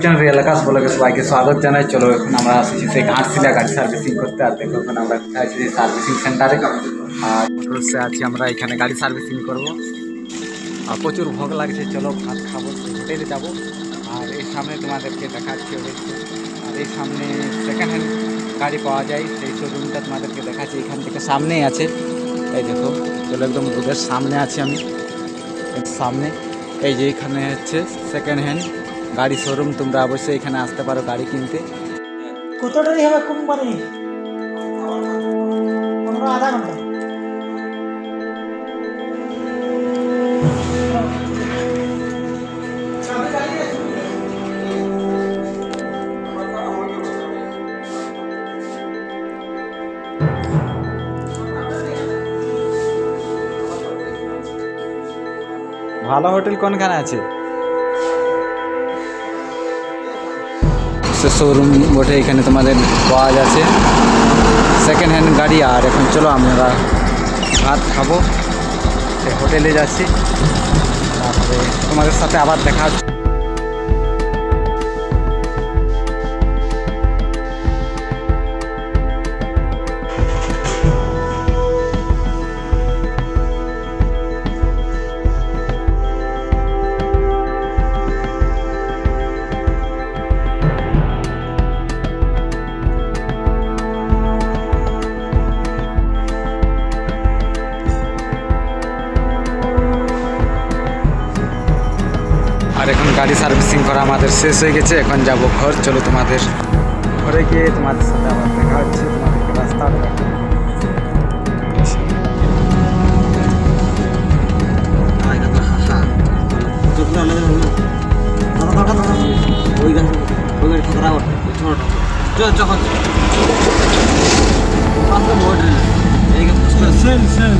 Real আকাশ ব্লগে সবাইকে স্বাগত জানাই। চলো এখন আমরা আসছি সেই ঘাটশিলা গাড়ি সার্ভিসিং করতে। আর দেখো এখন আমরা আছি সার্ভিসিং সেন্টারে, আর বসে আছি আমরা এখানে গাড়ি সার্ভিসিং করব। আর প্রচুর ভোগ লাগছে, চলো ভাত খাবো, হোটেলে যাবো। আর এই সামনে তোমাদেরকে দেখাচ্ছি, আর এই সামনে সেকেন্ড হ্যান্ড গাড়ি পাওয়া যায় সেই শোরুমটা তোমাদেরকে দেখাচ্ছি। এখান থেকে সামনেই আছে, এই দেখো, চলো একদম রোডের সামনে আছি আমি। সামনে এই যে এখানে হচ্ছে সেকেন্ড হ্যান্ড গাড়ি শোরুম। তোমরা অবশ্যই এখানে আসতে পারো গাড়ি কিনতে। কতটা হবে কোম্পানি? আধা ঘন্টা। ভালো হোটেল কোনখানে আছে? শোরুম বটে, এখানে তোমাদের পাওয়া যাচ্ছে সেকেন্ড হ্যান্ড গাড়ি। আর এখন চলো আমরা ভাত খাবো, হোটেলে যাচ্ছি, তারপরে তোমাদের সাথে আবার দেখা হচ্ছে। আর এখন গাড়ি সার্ভিসিং করা আমাদের শেষ হয়ে গেছে, এখন যাব ঘর। চলো তোমাদের ঘরে গিয়ে তোমাদের সাথে আবার দেখা হচ্ছে, তোমাদেরকে রাস্তা সেল